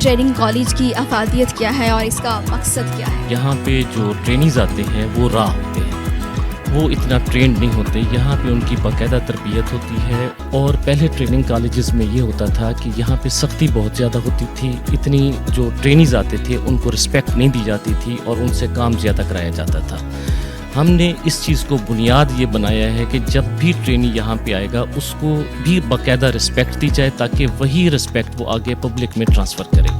Training college की अफादियत क्या है और इसका मकसद क्या है? यहाँ पे जो ट्रेनीज़ आते हैं वो राह होते हैं, वो इतना ट्रेंड नहीं होते। यहाँ पे उनकी बाकायदा तरबियत होती है। और पहले ट्रेनिंग कॉलेजेस में ये होता था कि यहाँ पे सख्ती बहुत ज़्यादा होती थी। इतनी जो ट्रेनीज़ आते थे उनको रिस्पेक्ट नहीं दी जाती थी और उनसे काम ज़्यादा कराया जाता था। हमने इस चीज़ को बुनियाद ये बनाया है कि जब भी ट्रेनी यहाँ पे आएगा उसको भी बाकायदा रिस्पेक्ट दी जाए ताकि वही रिस्पेक्ट वो आगे पब्लिक में ट्रांसफ़र करे।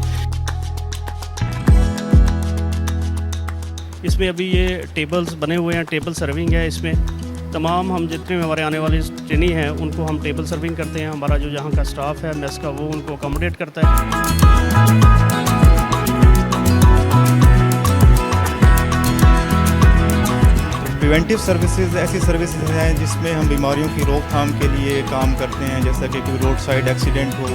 इसमें अभी ये टेबल्स बने हुए हैं, टेबल सर्विंग है। इसमें तमाम हम जितने हमारे आने वाले ट्रेनी हैं उनको हम टेबल सर्विंग करते हैं। हमारा जो यहाँ का स्टाफ है मेस का वो उनको अकोमोडेट करता है। प्रिवेंटिव सर्विसेज ऐसी सर्विसेज हैं जिसमें हम बीमारियों की रोकथाम के लिए काम करते हैं। जैसा कि कोई रोड साइड एक्सीडेंट हो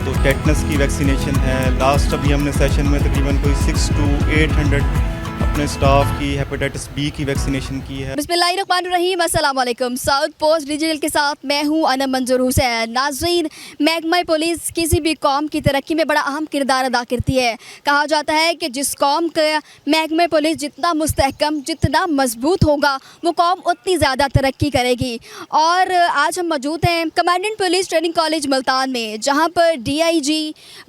तो टेटनस की वैक्सीनेशन है। लास्ट अभी हमने सेशन में तकरीबन कोई 600 to 800 अपने स्टाफ की हेपेटाइटिस बी की वैक्सीनेशन की है। बिस्मिल्लाहिर्रहमानिर्रहीम, अस्सलाम वालेकुम। साउथ पोस्ट डिजिटल के साथ मैं हूं अनम मंजूर हुसैन। नाज़रीन, महकमा पुलिस किसी भी कौम की तरक्की में बड़ा अहम किरदार अदा करती है। कहा जाता है कि जिस कौम का महकमा पुलिस जितना मुस्तहकम, जितना मजबूत होगा वो कौम उतनी ज़्यादा तरक्की करेगी। और आज हम मौजूद हैं commandant police training college Multan में, जहाँ पर DIG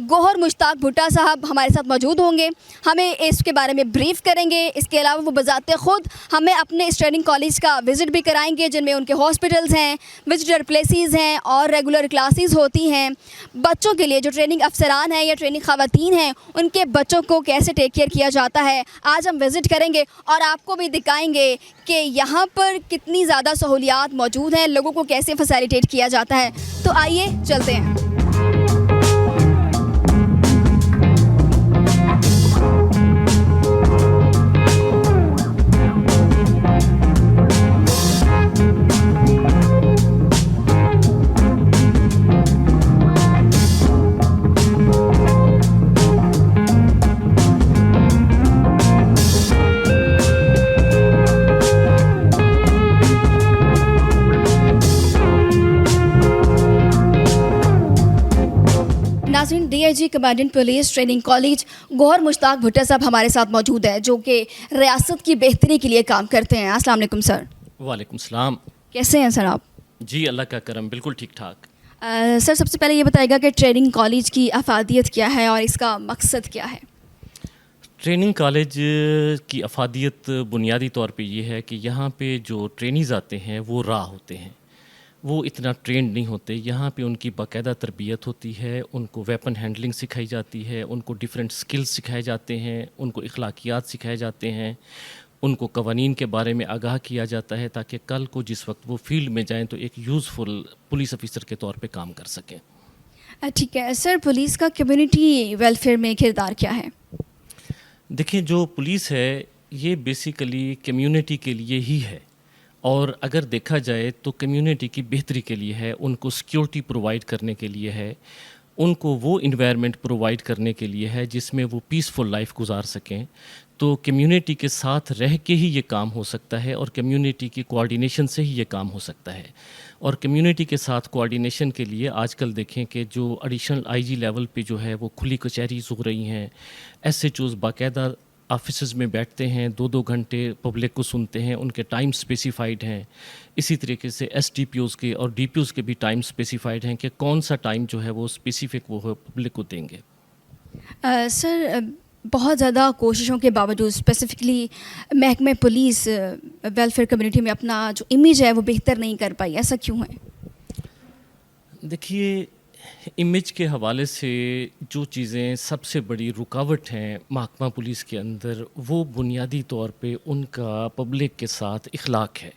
गोहर मुश्ताक भुट्टा साहब हमारे साथ मौजूद होंगे। हमें इसके बारे में ब्रीफ करेंगे। इसके अलावा वो बजाते खुद हमें अपने इस ट्रेनिंग कॉलेज का विज़िट भी कराएंगे, जिनमें उनके हॉस्पिटल्स हैं, विजिटर प्लेसेस हैं और रेगुलर क्लासेस होती हैं। बच्चों के लिए जो ट्रेनिंग अफसरान हैं या ट्रेनिंग ख़वातीन हैं उनके बच्चों को कैसे टेक केयर किया जाता है, आज हम विज़िट करेंगे और आपको भी दिखाएंगे कि यहाँ पर कितनी ज़्यादा सहूलियात मौजूद हैं, लोगों को कैसे फैसिलिटेट किया जाता है। तो आइए चलते हैं। नाज़रीन, DIG commandant police training college Gohar Mushtaq Bhutta साहब हमारे साथ मौजूद है, जो कि रियासत की बेहतरी के लिए काम करते हैं। अस्सलाम वालेकुम सर। वालेकुम सलाम। कैसे हैं सर आप? जी अल्लाह का करम, बिल्कुल ठीक ठाक। सर, सबसे पहले ये बताइएगा कि ट्रेनिंग कॉलेज की अफादियत क्या है और इसका मकसद क्या है? ट्रेनिंग कॉलेज की अफादियत बुनियादी तौर पे ये है कि यहाँ पे जो ट्रेनीज़ आते हैं वो राह होते हैं, वो इतना ट्रेंड नहीं होते। यहाँ पे उनकी बाकायदा तरबियत होती है, उनको वेपन हैंडलिंग सिखाई जाती है, उनको डिफरेंट स्किल्स सिखाए जाते हैं, उनको इखलाकियात सिखाए जाते हैं, उनको कवानीन के बारे में आगाह किया जाता है ताकि कल को जिस वक्त वो फील्ड में जाएं तो एक यूज़फुल पुलिस ऑफिसर के तौर पे काम कर सकें। ठीक है सर, पुलिस का कम्युनिटी वेलफेयर में किरदार क्या है? देखिए, जो पुलिस है ये बेसिकली कम्युनिटी के लिए ही है और अगर देखा जाए तो कम्युनिटी की बेहतरी के लिए है, उनको सिक्योरिटी प्रोवाइड करने के लिए है, उनको वो इन्वायरमेंट प्रोवाइड करने के लिए है जिसमें वो पीसफुल लाइफ गुजार सकें। तो कम्युनिटी के साथ रह के ही ये काम हो सकता है और कम्युनिटी की कोऑर्डिनेशन से ही ये काम हो सकता है। और कम्युनिटी के साथ कोऑर्डिनेशन के लिए आजकल देखें कि जो एडिशनल IG लेवल पे जो है वो खुली कचहरीज हो रही हैं, SHOs बाकायदा ऑफिस में बैठते हैं, 2-2 घंटे पब्लिक को सुनते हैं, उनके टाइम स्पेसिफाइड हैं। इसी तरीके से SDPOs के और DPOs के भी टाइम स्पेसिफाइड हैं कि कौन सा टाइम जो है वो स्पेसिफिक वो पब्लिक को देंगे। सर, बहुत ज़्यादा कोशिशों के बावजूद स्पेसिफ़िकली महकमे पुलिस वेलफेयर कम्युनिटी में अपना जो इमेज है वो बेहतर नहीं कर पाई, ऐसा क्यों है? देखिए, इमेज के हवाले से जो चीज़ें सबसे बड़ी रुकावट हैं महकमा पुलिस के अंदर, वो बुनियादी तौर पे उनका पब्लिक के साथ इखलाक है,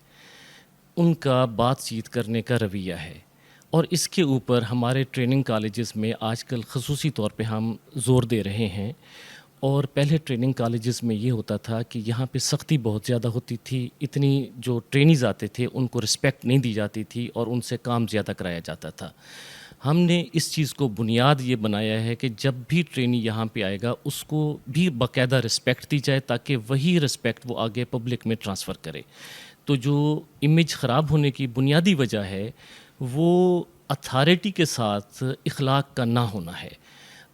उनका बातचीत करने का रवैया है। और इसके ऊपर हमारे ट्रेनिंग कॉलेजेस में आजकल ख़ुसूसी तौर पे हम ज़ोर दे रहे हैं। और पहले ट्रेनिंग कॉलेजेस में ये होता था कि यहाँ पे सख्ती बहुत ज़्यादा होती थी, इतनी जो ट्रेनीज़ आते थे उनको रिस्पेक्ट नहीं दी जाती थी और उनसे काम ज़्यादा कराया जाता था। हमने इस चीज़ को बुनियाद ये बनाया है कि जब भी ट्रेनी यहाँ पे आएगा उसको भी बाकायदा रिस्पेक्ट दी जाए ताकि वही रिस्पेक्ट वो आगे पब्लिक में ट्रांसफ़र करे। तो जो इमेज ख़राब होने की बुनियादी वजह है वो अथॉरिटी के साथ इखलाक का ना होना है।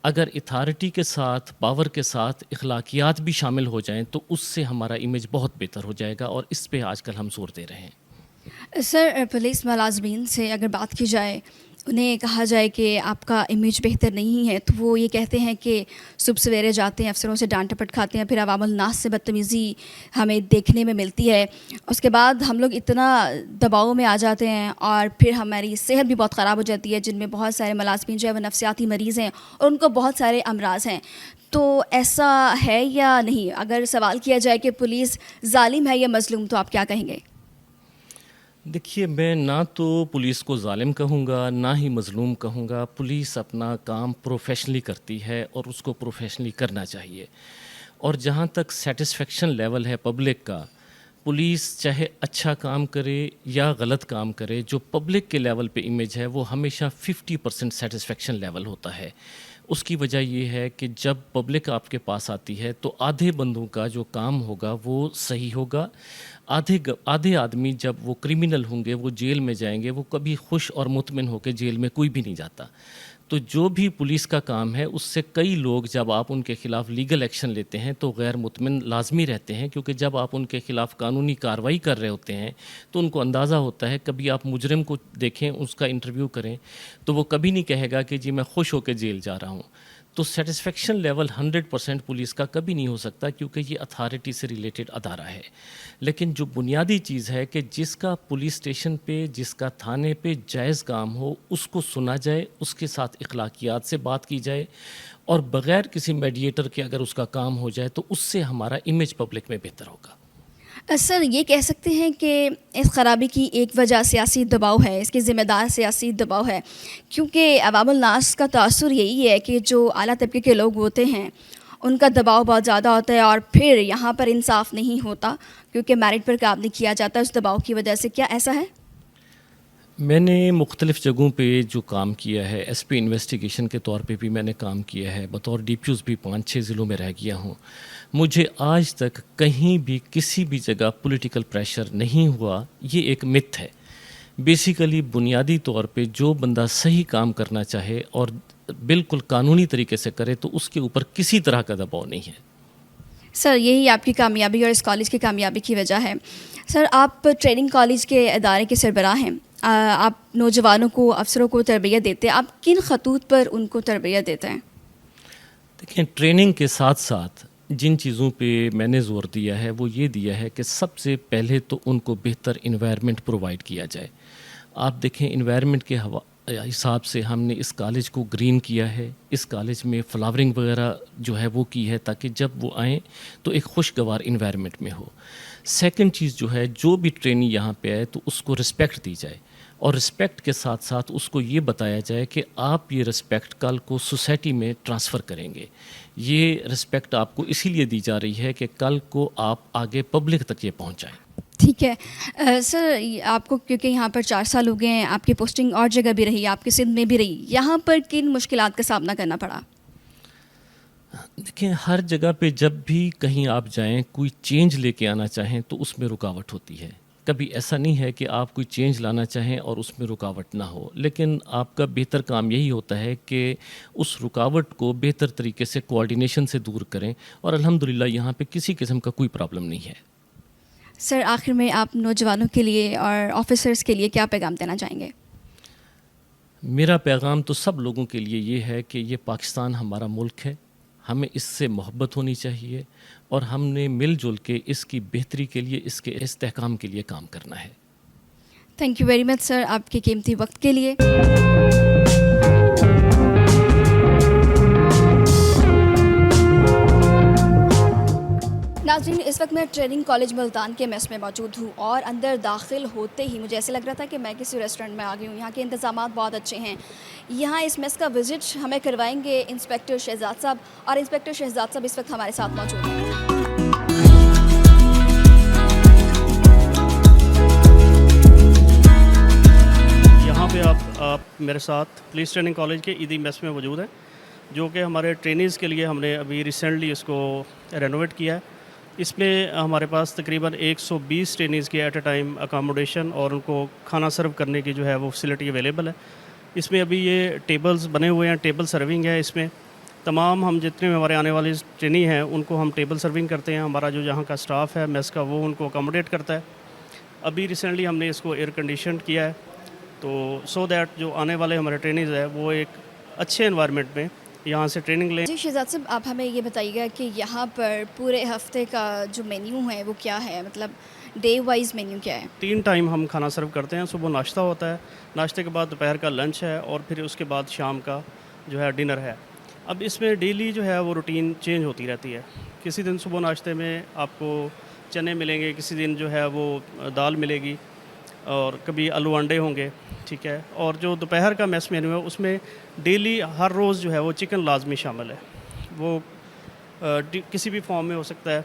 अगर अथॉरिटी के साथ, पावर के साथ अखलाकियात भी शामिल हो जाएं तो उससे हमारा इमेज बहुत बेहतर हो जाएगा, और इस पे आजकल हम जोर दे रहे हैं। सर, पुलिस मुलाजमीन से अगर बात की जाए, उन्हें कहा जाए कि आपका इमेज बेहतर नहीं है, तो वो ये कहते हैं कि सुबह सवेरे जाते हैं, अफसरों से डांट टपट खाते हैं, फिर अवामुल नास से बदतमीज़ी हमें देखने में मिलती है। उसके बाद हम लोग इतना दबाव में आ जाते हैं और फिर हमारी सेहत भी बहुत ख़राब हो जाती है, जिनमें बहुत सारे मुलाजमीन जो है वो नफसियाती मरीज़ हैं और उनको बहुत सारे अमराज हैं। तो ऐसा है या नहीं? अगर सवाल किया जाए कि पुलिस जालिम है या मजलूम, तो आप क्या कहेंगे? देखिए, मैं ना तो पुलिस को जालिम कहूँगा, ना ही मज़लूम कहूँगा। पुलिस अपना काम प्रोफेशनली करती है और उसको प्रोफेशनली करना चाहिए। और जहाँ तक सेटिस्फेक्शन लेवल है पब्लिक का, पुलिस चाहे अच्छा काम करे या गलत काम करे, जो पब्लिक के लेवल पे इमेज है वो हमेशा 50% सेटिस्फेक्शन लेवल होता है। उसकी वजह ये है कि जब पब्लिक आपके पास आती है तो आधे बंदों का जो काम होगा वो सही होगा। आधे आदमी जब वो क्रिमिनल होंगे, वो जेल में जाएंगे, वो कभी खुश और मुतमिन होकर जेल में कोई भी नहीं जाता। तो जो भी पुलिस का काम है, उससे कई लोग जब आप उनके ख़िलाफ़ लीगल एक्शन लेते हैं तो गैर मुतमिन लाजमी रहते हैं, क्योंकि जब आप उनके ख़िलाफ़ कानूनी कार्रवाई कर रहे होते हैं तो उनको अंदाज़ा होता है। कभी आप मुजरिम को देखें, उसका इंटरव्यू करें, तो वो कभी नहीं कहेगा कि जी मैं खुश होकर जेल जा रहा हूँ। तो सेटिस्फेक्शन लेवल 100% पुलिस का कभी नहीं हो सकता, क्योंकि ये अथॉरिटी से रिलेटेड अदारा है। लेकिन जो बुनियादी चीज़ है कि जिसका पुलिस स्टेशन पे, जिसका थाने पे जायज़ काम हो, उसको सुना जाए, उसके साथ अखलाकियात से बात की जाए, और बग़ैर किसी मीडिएटर के अगर उसका काम हो जाए तो उससे हमारा इमेज पब्लिक में बेहतर होगा। सर, ये कह सकते हैं कि इस खराबी की एक वजह सियासी दबाव है, इसके ज़िम्मेदार सियासी दबाव है, क्योंकि अवामुल नास का तासुर यही है कि जो आला तबके के लोग होते हैं उनका दबाव बहुत ज़्यादा होता है, और फिर यहाँ पर इंसाफ नहीं होता क्योंकि मेरिट पर काम नहीं किया जाता उस दबाव की वजह से। क्या ऐसा है? मैंने मुख्तलिफ़ जगहों पे जो काम किया है, एसपी इन्वेस्टिगेशन के तौर पे भी मैंने काम किया है, बतौर DPOs भी 5-6 ज़िलों में रह गया हूँ। मुझे आज तक कहीं भी किसी भी जगह पॉलिटिकल प्रेशर नहीं हुआ। ये एक मिथ है। बेसिकली बुनियादी तौर पे जो बंदा सही काम करना चाहे और बिल्कुल कानूनी तरीके से करे तो उसके ऊपर किसी तरह का दबाव नहीं है। सर, यही आपकी कामयाबी और इस कॉलेज की कामयाबी की वजह है। सर, आप ट्रेनिंग कॉलेज के इदारे के सरबराह हैं। आप नौजवानों को, अफसरों को तरबियत देते हैं। आप किन खतूत पर उनको तरबियत देते हैं? देखिए, ट्रेनिंग के साथ साथ जिन चीज़ों पे मैंने ज़ोर दिया है वो ये दिया है कि सबसे पहले तो उनको बेहतर इन्वायरमेंट प्रोवाइड किया जाए। आप देखें, इन्वायरमेंट के हिसाब से हमने इस कॉलेज को ग्रीन किया है। इस कॉलेज में फ्लावरिंग वगैरह जो है वो की है, ताकि जब वो आएँ तो एक खुशगवार इन्वायरमेंट में हो। सेकंड चीज़ जो है, जो भी ट्रेनी यहाँ पे आए तो उसको रिस्पेक्ट दी जाए, और रिस्पेक्ट के साथ साथ उसको ये बताया जाए कि आप ये रिस्पेक्ट कल को सोसाइटी में ट्रांसफ़र करेंगे। ये रिस्पेक्ट आपको इसीलिए दी जा रही है कि कल को आप आगे पब्लिक तक ये पहुँचाएँ। ठीक है। सर, आपको क्योंकि यहाँ पर 4 साल हो गए हैं, आपकी पोस्टिंग और जगह भी रही, आपकी सिंध में भी रही, यहाँ पर किन मुश्किलात का सामना करना पड़ा? देखिए, हर जगह पे जब भी कहीं आप जाएं, कोई चेंज लेके आना चाहें तो उसमें रुकावट होती है। कभी ऐसा नहीं है कि आप कोई चेंज लाना चाहें और उसमें रुकावट ना हो, लेकिन आपका बेहतर काम यही होता है कि उस रुकावट को बेहतर तरीके से कोऑर्डिनेशन से दूर करें, और अल्हम्दुलिल्लाह यहाँ पे किसी किस्म का कोई प्रॉब्लम नहीं है। सर, आखिर में आप नौजवानों के लिए और ऑफिसर्स के लिए क्या पैगाम देना चाहेंगे? मेरा पैगाम तो सब लोगों के लिए ये है कि ये पाकिस्तान हमारा मुल्क है, हमें इससे मोहब्बत होनी चाहिए, और हमने मिलजुल के इसकी बेहतरी के लिए, इसके इस्तेहकाम के लिए काम करना है। Thank you very much sir, आपके कीमती वक्त के लिए। नाज़रीन, इस वक्त मैं ट्रेनिंग कॉलेज मुल्तान के मेस में मौजूद हूँ, और अंदर दाखिल होते ही मुझे ऐसे लग रहा था कि मैं किसी रेस्टोरेंट में आ गई हूँ। यहाँ के इंतज़ामात बहुत अच्छे हैं। यहाँ इस मेस का विज़िट हमें करवाएंगे इंस्पेक्टर शहजाद साहब, और इंस्पेक्टर शहजाद साहब इस वक्त हमारे साथ मौजूद हैं। यहाँ पे आप मेरे साथ पुलिस ट्रेनिंग कॉलेज के ईदी मेस में मौजूद हैं, जो कि हमारे ट्रेनीज़ के लिए हमने अभी रिसेंटली इसको रेनोवेट किया है। इसमें हमारे पास तकरीबन 120 ट्रेनीज़ के एट अ टाइम अकामोडेशन और उनको खाना सर्व करने की जो है वो फैसिलिटी अवेलेबल है। इसमें अभी ये टेबल्स बने हुए हैं, टेबल सर्विंग है इसमें, तमाम हम जितने भी हमारे आने वाले ट्रेनी हैं उनको हम टेबल सर्विंग करते हैं। हमारा जो यहाँ का स्टाफ है मेस का वो उनको अकोमोडेट करता है। अभी रिसेंटली हमने इसको एयर कंडीशन किया है तो सो दैट जो आने वाले हमारे ट्रेनीज़ है वो एक अच्छे एनवायरनमेंट में यहाँ से ट्रेनिंग लें। जी शहजाद साहब, आप हमें ये बताइएगा कि यहाँ पर पूरे हफ्ते का जो मेन्यू है वो क्या है, मतलब डे वाइज मेन्यू क्या है? 3 टाइम हम खाना सर्व करते हैं। सुबह नाश्ता होता है, नाश्ते के बाद दोपहर का लंच है और फिर उसके बाद शाम का जो है डिनर है। अब इसमें डेली जो है वो रूटीन चेंज होती रहती है। किसी दिन सुबह नाश्ते में आपको चने मिलेंगे, किसी दिन जो है वो दाल मिलेगी और कभी आलू अंडे होंगे, ठीक है। और जो दोपहर का मेस मेन्यू है उसमें डेली हर रोज़ जो है वो चिकन लाजमी शामिल है। वो किसी भी फॉर्म में हो सकता है,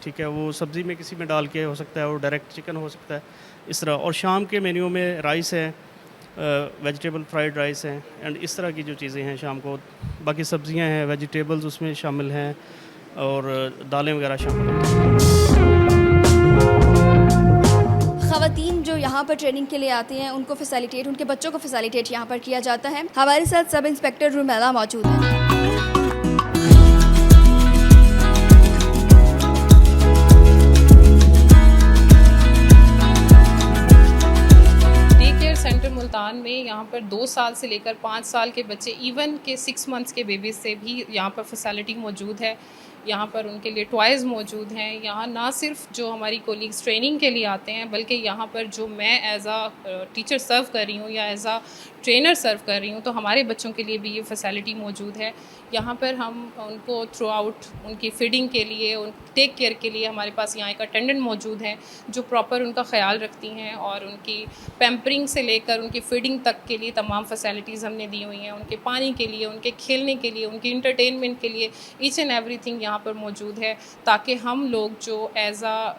ठीक है, वो सब्ज़ी में किसी में डाल के हो सकता है, वो डायरेक्ट चिकन हो सकता है, इस तरह। और शाम के मेन्यू में राइस है, वेजिटेबल फ्राइड राइस हैं एंड इस तरह की जो चीज़ें हैं शाम को। बाकी सब्ज़ियां हैं, वेजिटेबल्स उसमें शामिल हैं और दालें वगैरह शामिल हैं। ख़वातीन जो यहाँ पर ट्रेनिंग के लिए आती हैं उनको फैसिलिटेट, उनके बच्चों को फैसिलिटेट यहाँ पर किया जाता है। हमारे साथ सब इंस्पेक्टर रुमेला मौजूद हैं। सेंटर मुल्तान में यहाँ पर 2 साल से लेकर 5 साल के बच्चे, इवन के 6 मंथ्स के बेबीज़ से भी यहाँ पर फैसिलिटी मौजूद है। यहाँ पर उनके लिए टॉयज़ मौजूद हैं। यहाँ ना सिर्फ जो हमारी कोलीग्स ट्रेनिंग के लिए आते हैं बल्कि यहाँ पर जो मैं एज आ टीचर सर्व कर रही हूँ या एज आ ट्रेनर सर्व कर रही हूँ तो हमारे बच्चों के लिए भी ये फैसिलिटी मौजूद है। यहाँ पर हम उनको थ्रू आउट उनकी फीडिंग के लिए, उन टेक केयर के लिए हमारे पास यहाँ एक अटेंडेंट मौजूद हैं जो प्रॉपर उनका ख्याल रखती हैं और उनकी पैम्परिंग से लेकर उनकी फीडिंग तक के लिए तमाम फैसिलिटीज़ हमने दी हुई हैं। उनके पानी के लिए, उनके खेलने के लिए, उनकी इंटरटेनमेंट के लिए ईच एंड एवरीथिंग यहाँ पर मौजूद है ताकि हम लोग जो एज आ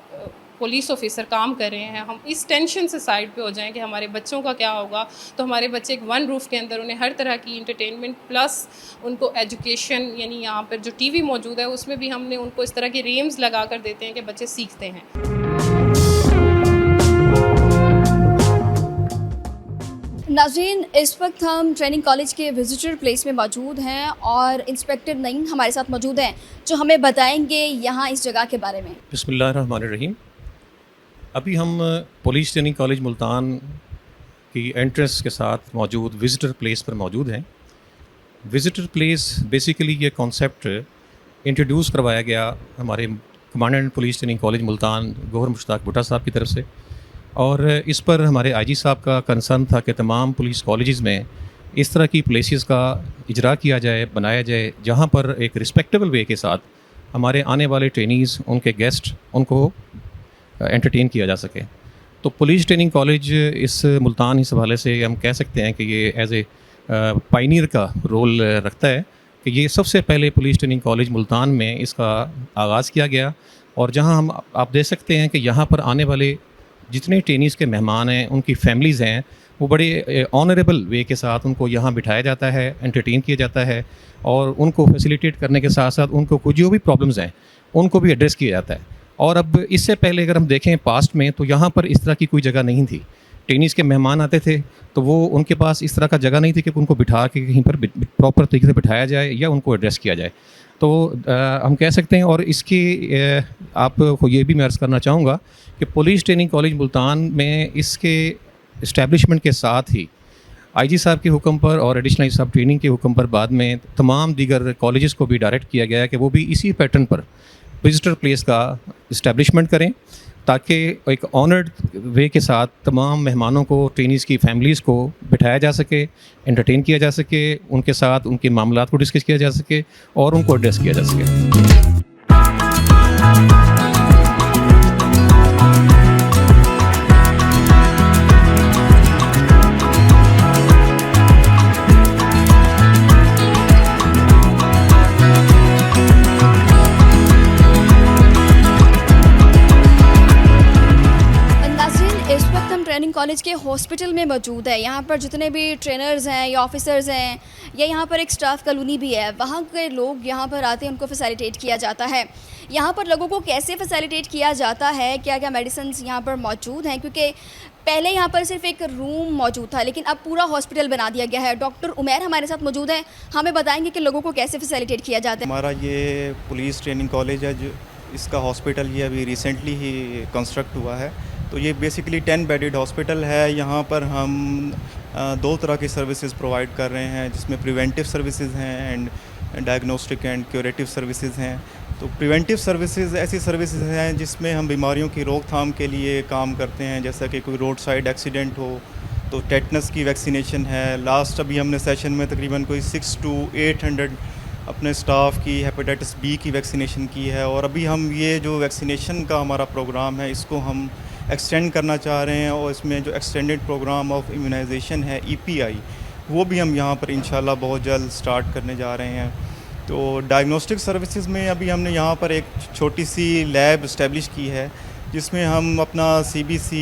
पुलिस ऑफिसर काम कर रहे हैं हम इस टेंशन से साइड पे हो जाएं कि हमारे बच्चों का क्या होगा। तो हमारे बच्चे एक वन रूफ़ के अंदर उन्हें हर तरह की इंटरटेनमेंट प्लस उनको एजुकेशन, यानी यहाँ पर जो टीवी मौजूद है उसमें भी हमने उनको इस तरह की रेम्स लगा कर देते हैं कि बच्चे सीखते हैं। नाज़रीन, इस वक्त हम ट्रेनिंग कॉलेज के विजिटर प्लेस में मौजूद हैं और इंस्पेक्टर नईम हमारे साथ मौजूद हैं जो हमें बताएंगे यहाँ इस जगह के बारे में। बिस्मिल्लाहिर्रहमानिर्रहीम। अभी हम पुलिस ट्रेनिंग कॉलेज मुल्तान की एंट्रेंस के साथ मौजूद विज़िटर प्लेस पर मौजूद हैं। विज़िटर प्लेस बेसिकली ये कॉन्सेप्ट इंट्रोड्यूस करवाया गया हमारे commandant police training college Multan Gohar Mushtaq Bhutta साहब की तरफ से और इस पर हमारे आईजी साहब का कंसर्न था कि तमाम पुलिस कॉलेजेस में इस तरह की प्लेसेस का इजरा किया जाए, बनाया जाए जहाँ पर एक रिस्पेक्टेबल वे के साथ हमारे आने वाले ट्रेनीज़, उनके गेस्ट, उनको एंटरटेन किया जा सके। तो पुलिस ट्रेनिंग कॉलेज इस मुल्तान इस हवाले से हम कह सकते हैं कि ये एज ए पायनियर का रोल रखता है कि ये सबसे पहले पुलिस ट्रेनिंग कॉलेज मुल्तान में इसका आगाज़ किया गया और जहां हम आप देख सकते हैं कि यहाँ पर आने वाले जितने ट्रेनीज़ के मेहमान हैं, उनकी फैमिलीज़ हैं, वो बड़े ऑनरेबल वे के साथ उनको यहाँ बिठाया जाता है, एंटरटेन किया जाता है और उनको फैसिलिटेट करने के साथ साथ उनको कुछ जो भी प्रॉब्लम्स हैं उनको भी एड्रेस किया जाता है। और अब इससे पहले अगर हम देखें पास्ट में तो यहाँ पर इस तरह की कोई जगह नहीं थी। ट्रेनीज़ के मेहमान आते थे तो वो उनके पास इस तरह का जगह नहीं थी कि उनको बिठा के कहीं पर प्रॉपर तरीके से बिठाया जाए या उनको एड्रेस किया जाए। तो हम कह सकते हैं और इसकी आपको ये भी मैं अर्ज़ करना चाहूँगा कि पुलिस ट्रेनिंग कॉलेज मुल्तान में इसके इस्टेब्लिशमेंट के साथ ही आईजी साहब के हुक्म पर और एडिशनल आईजी साहब ट्रेनिंग के हुक्म पर बाद में तमाम दीगर कॉलेजेस को भी डायरेक्ट किया गया है कि वो भी इसी पैटर्न पर विजिटर प्लेस का इस्टेब्लिशमेंट करें ताकि एक ऑनर्ड वे के साथ तमाम मेहमानों को, ट्रेनीज़ की फैमिलीज़ को बिठाया जा सके, एंटरटेन किया जा सके, उनके साथ उनके मामलात को डिस्कस किया जा सके और उनको एड्रेस किया जा सके। ट्रेनिंग कॉलेज के हॉस्पिटल में मौजूद है। यहाँ पर जितने भी ट्रेनर्स हैं या ऑफिसर्स हैं या यहाँ पर एक स्टाफ कॉलोनी भी है, वहाँ के लोग यहाँ पर आते हैं, उनको फैसिलिटेट किया जाता है। यहाँ पर लोगों को कैसे फैसिलिटेट किया जाता है, क्या क्या मेडिसिन्स यहाँ पर मौजूद हैं, क्योंकि पहले यहाँ पर सिर्फ एक रूम मौजूद था, लेकिन अब पूरा हॉस्पिटल बना दिया गया है। डॉक्टर उमैर हमारे साथ मौजूद है, हमें बताएंगे कि लोगों को कैसे फैसिलिटेट किया जाता है। हमारा ये पुलिस ट्रेनिंग कॉलेज है, जो इसका हॉस्पिटल ये अभी रिसेंटली ही कंस्ट्रक्ट हुआ है। तो ये बेसिकली 10 बेडेड हॉस्पिटल है। यहाँ पर हम दो तरह की सर्विसेज प्रोवाइड कर रहे हैं, जिसमें प्रिवेंटिव सर्विसेज हैं and diagnostic and curative services हैं। तो प्रिवेंटिव सर्विसेज ऐसी सर्विसेज हैं जिसमें हम बीमारियों की रोकथाम के लिए काम करते हैं, जैसा कि कोई रोड साइड एक्सीडेंट हो तो टेटनस की वैक्सीनेशन है। लास्ट अभी हमने सेशन में तकरीबन कोई 600 to 800 अपने स्टाफ की हेपेटाइटिस बी की वैक्सीनेशन की है। और अभी हम ये जो वैक्सीनेशन का हमारा प्रोग्राम है, इसको हम एक्सटेंड करना चाह रहे हैं, और इसमें जो एक्सटेंडेड प्रोग्राम ऑफ इम्यूनाइजेशन है EPI, वो भी हम यहाँ पर इंशाल्लाह बहुत जल्द स्टार्ट करने जा रहे हैं। तो डायग्नोस्टिक सर्विसेज में अभी हमने यहाँ पर एक छोटी सी लैब इस्टेब्लिश की है, जिसमें हम अपना CBC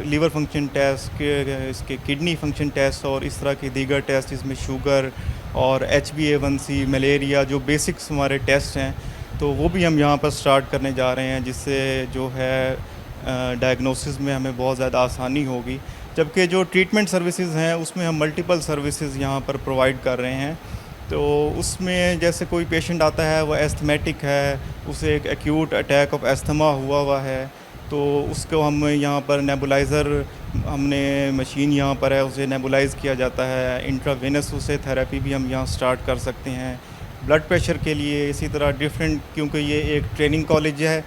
लीवर फंक्शन टेस्ट, इसके किडनी फंक्शन टेस्ट और इस तरह के दीगर टेस्ट, जिसमें शुगर और HbA1c, मलेरिया, जो बेसिक्स हमारे टेस्ट हैं, तो वो भी हम यहाँ पर स्टार्ट करने जा रहे हैं, जिससे जो है डायग्नोसिस में हमें बहुत ज़्यादा आसानी होगी। जबकि जो ट्रीटमेंट सर्विसेज हैं, उसमें हम मल्टीपल सर्विसेज यहाँ पर प्रोवाइड कर रहे हैं। तो उसमें जैसे कोई पेशेंट आता है, वो एस्थमेटिक है, उसे एक एक्यूट अटैक ऑफ एस्थमा हुआ है, तो उसको हम यहाँ पर नेबुलाइज़र, हमने मशीन यहाँ पर है, उसे नेबुलाइज़ किया जाता है। इंट्रावेनस उसे थेरेपी भी हम यहाँ स्टार्ट कर सकते हैं। ब्लड प्रेशर के लिए इसी तरह डिफरेंट, क्योंकि ये एक ट्रेनिंग कॉलेज है,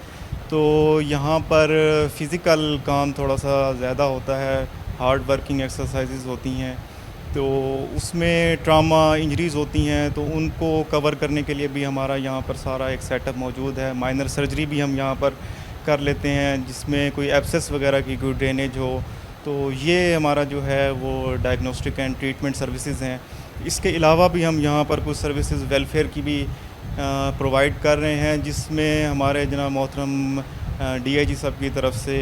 तो यहाँ पर फ़िज़िकल काम थोड़ा सा ज़्यादा होता है, हार्ड वर्किंग एक्सरसाइजेज होती हैं, तो उसमें ट्रामा इंजरीज़ होती हैं, तो उनको कवर करने के लिए भी हमारा यहाँ पर सारा एक सेटअप मौजूद है। माइनर सर्जरी भी हम यहाँ पर कर लेते हैं, जिसमें कोई एब्सेस वगैरह की कोई ड्रेनेज हो। तो ये हमारा जो है वो डायग्नोस्टिक एंड ट्रीटमेंट सर्विसेज हैं। इसके अलावा भी हम यहाँ पर कुछ सर्विसेज वेलफेयर की भी प्रोवाइड कर रहे हैं, जिसमें हमारे जनाब मोहतरम DIG साहब की तरफ से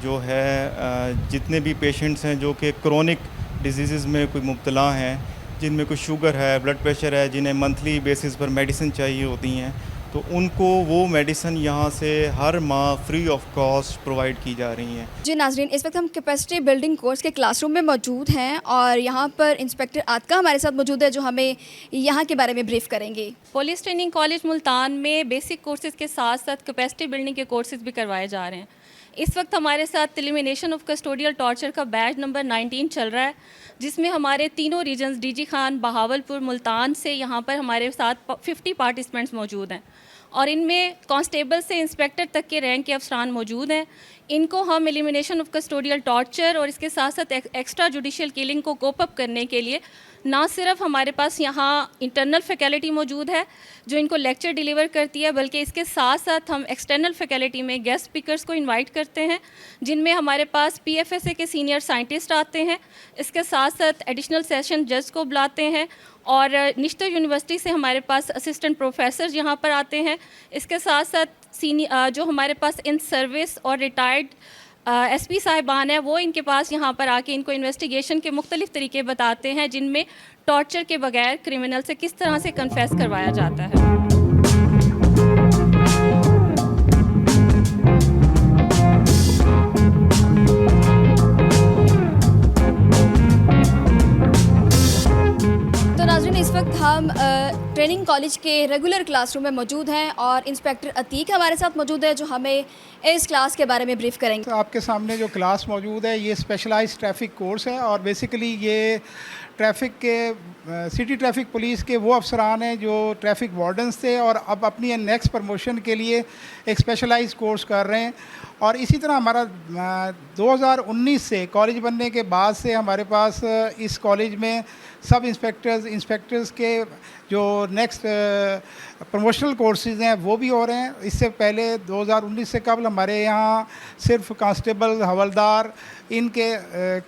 जो है जितने भी पेशेंट्स हैं जो कि क्रोनिक डिजीज़ में कोई मुब्तला हैं, जिनमें कोई शुगर है, ब्लड प्रेशर है, जिन्हें मंथली बेसिस पर मेडिसिन चाहिए होती हैं, तो उनको वो मेडिसिन यहाँ से हर माह फ्री ऑफ कॉस्ट प्रोवाइड की जा रही हैं। जी नाजरीन, इस वक्त हम कैपेसिटी बिल्डिंग कोर्स के क्लासरूम में मौजूद हैं और यहाँ पर इंस्पेक्टर आतका हमारे साथ मौजूद है, जो हमें यहाँ के बारे में ब्रीफ करेंगे। पुलिस ट्रेनिंग कॉलेज मुल्तान में बेसिक कोर्सेज के साथ साथ कैपेसिटी बिल्डिंग के कोर्सेज भी करवाए जा रहे हैं। इस वक्त हमारे साथ एलिमिनेशन ऑफ कस्टोडियल टॉर्चर का बैच नंबर 19 चल रहा है, जिसमें हमारे तीनों रीजन्स DG खान, बहावलपुर, मुल्तान से यहाँ पर हमारे साथ 50 पार्टिसिपेंट्स मौजूद हैं, और इनमें कांस्टेबल से इंस्पेक्टर तक के रैंक के अफसरान मौजूद हैं। इनको हम एलिमिनेशन ऑफ कस्टोडियल टॉर्चर और इसके साथ साथ एक्स्ट्रा जुडिशियल किलिंग को कोप अप करने के लिए ना सिर्फ हमारे पास यहाँ इंटरनल फैकल्टी मौजूद है जो इनको लेक्चर डिलीवर करती है, बल्कि इसके साथ साथ हम एक्सटर्नल फैकल्टी में गेस्ट स्पीकर्स को इनवाइट करते हैं, जिनमें हमारे पास PFSA के सीनियर साइंटिस्ट आते हैं। इसके साथ साथ एडिशनल सेशन जज को बुलाते हैं, और निश्तर यूनिवर्सिटी से हमारे पास असिस्टेंट प्रोफेसर यहाँ पर आते हैं। इसके साथ साथ सीनियर जो हमारे पास इन सर्विस और रिटायर्ड SP साहिबान है, वो इनके पास यहाँ पर आके इनको इन्वेस्टिगेशन के मुख्तलिफ तरीके बताते हैं, जिनमें टॉर्चर के बगैर क्रिमिनल से किस तरह से कन्फेस करवाया जाता है। इस वक्त हम ट्रेनिंग कॉलेज के रेगुलर क्लासरूम में मौजूद हैं और इंस्पेक्टर अतीक हमारे साथ मौजूद है, जो हमें इस क्लास के बारे में ब्रीफ करेंगे। तो आपके सामने जो क्लास मौजूद है, ये स्पेशलाइज्ड ट्रैफिक कोर्स है, और बेसिकली ये ट्रैफिक के सिटी ट्रैफिक पुलिस के वो अफसरान हैं जो ट्रैफिक वार्डन्स थे और अब अपनी नेक्स्ट प्रमोशन के लिए एक स्पेशलाइज कोर्स कर रहे हैं। और इसी तरह हमारा 2019 से कॉलेज बनने के बाद से हमारे पास इस कॉलेज में सब इंस्पेक्टर्स के जो नेक्स्ट प्रमोशनल कोर्सेज़ हैं वो भी हो रहे हैं। इससे पहले 2019 से कबल हमारे यहाँ सिर्फ कांस्टेबल, हवलदार, इनके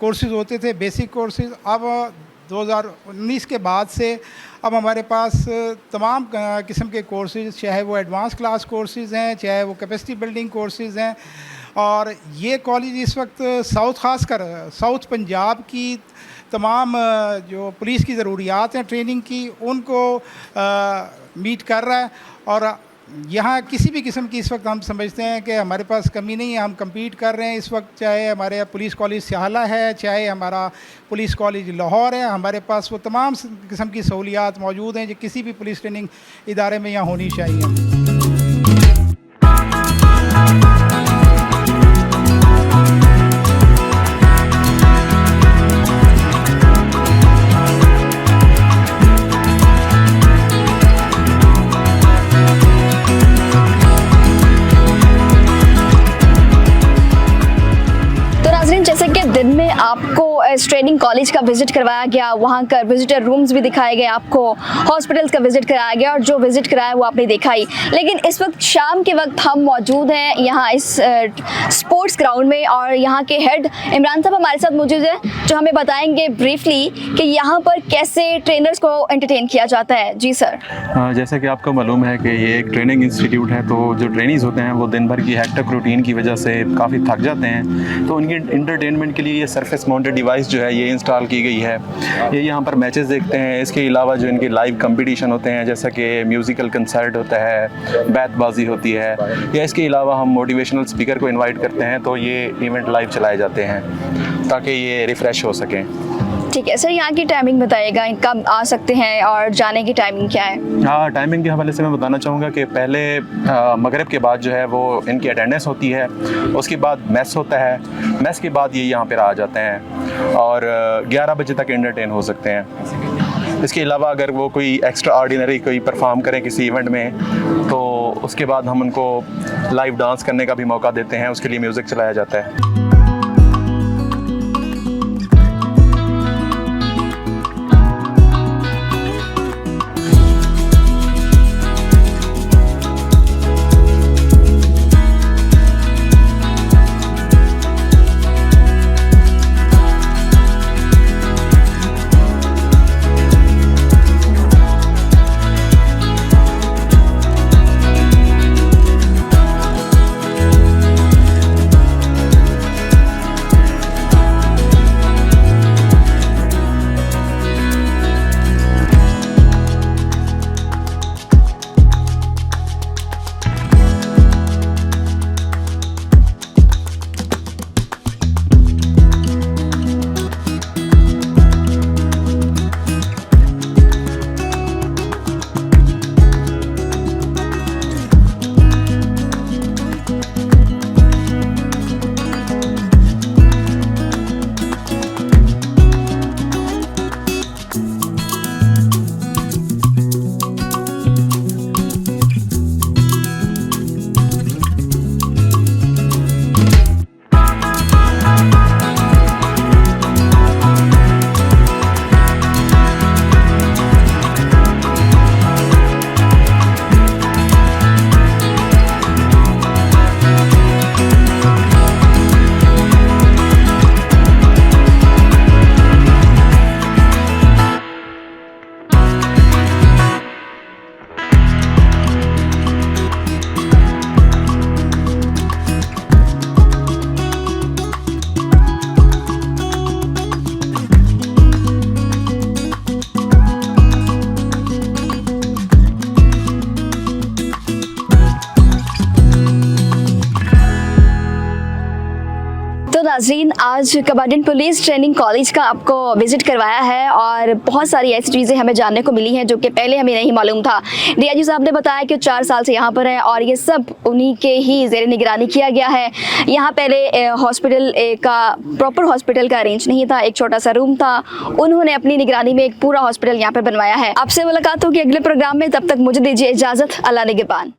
कोर्सेज़ होते थे, बेसिक कोर्सेज़। अब 2019 के बाद से अब हमारे पास तमाम किस्म के कोर्सेज़, चाहे वो एडवांस क्लास कोर्सेज़ हैं, चाहे वो कैपेसिटी बिल्डिंग कोर्सेज़ हैं। और ये कॉलेज इस वक्त ख़ासकर साउथ पंजाब की तमाम जो पुलिस की ज़रूरियात हैं ट्रेनिंग की, उनको मीट कर रहा है। और यहाँ किसी भी किस्म की इस वक्त हम समझते हैं कि हमारे पास कमी नहीं है, हम compete कर रहे हैं इस वक्त, चाहे हमारे पुलिस कॉलेज स्याला है, चाहे हमारा पुलिस कॉलेज लाहौर है, हमारे पास वो तमाम किस्म की सहूलियात मौजूद हैं जो किसी भी पुलिस ट्रेनिंग इदारे में यहाँ होनी चाहिए। जैसे कि दिन में आपको इस ट्रेनिंग कॉलेज का विजिट करवाया गया, वहाँ का विजिटर रूम्स भी दिखाए गए, आपको हॉस्पिटल्स का विजिट कराया गया और जो विजिट कराया वो आपने देखा ही। लेकिन इस वक्त शाम के वक्त हम मौजूद हैं यहाँ इस स्पोर्ट्स ग्राउंड में और यहाँ के हेड इमरान साहब हमारे साथ मौजूद हैं जो हमें बताएंगे ब्रीफली कि यहाँ पर कैसे ट्रेनर्स को एंटरटेन किया जाता है। जी सर। जैसा कि आपको मालूम है कि ये एक ट्रेनिंग इंस्टीट्यूट है, तो जो ट्रेनीज होते हैं वो दिन भर की हेक्टिक रूटीन की वजह से काफ़ी थक जाते हैं, तो उनकी एंटरटेनमेंट के लिए ये सरफेस माउंटेड डिवाइस जो है ये इंस्टॉल की गई है। ये यहाँ पर मैचेस देखते हैं, इसके अलावा जो इनके लाइव कंपटीशन होते हैं जैसा कि म्यूज़िकल कंसर्ट होता है, बैतबाजी होती है, या इसके अलावा हम मोटिवेशनल स्पीकर को इनवाइट करते हैं, तो ये इवेंट लाइव चलाए जाते हैं ताकि ये रिफ़्रेश हो सकें। ठीक है सर, यहाँ की टाइमिंग बताइएगा, कब आ सकते हैं और जाने की टाइमिंग क्या है? हाँ, टाइमिंग के हवाले से मैं बताना चाहूँगा कि पहले मगरिब के बाद जो है वो इनकी अटेंडेंस होती है, उसके बाद मैस होता है, मैस के बाद ये यहाँ पर आ जाते हैं और 11 बजे तक एंटरटेन हो सकते हैं। इसके अलावा अगर वो कोई एक्स्ट्रा ऑर्डिनरी कोई परफॉर्म करें किसी इवेंट में, तो उसके बाद हम उनको लाइव डांस करने का भी मौका देते हैं, उसके लिए म्यूज़िक चलाया जाता है। नाज़रीन, आज कबाडिन पुलिस ट्रेनिंग कॉलेज का आपको विज़िट करवाया है और बहुत सारी ऐसी चीज़ें हमें जानने को मिली हैं जो कि पहले हमें नहीं मालूम था। डीआईजी साहब ने बताया कि 4 साल से यहाँ पर हैं और ये सब उन्हीं के ही ज़ेर निगरानी किया गया है। यहाँ पहले हॉस्पिटल का प्रॉपर हॉस्पिटल का अरेंज नहीं था, एक छोटा सा रूम था, उन्होंने अपनी निगरानी में एक पूरा हॉस्पिटल यहाँ पर बनवाया है। आपसे मुलाकात होगी अगले प्रोग्राम में, तब तक मुझे दीजिए इजाज़त। अल्लाह निगहबान।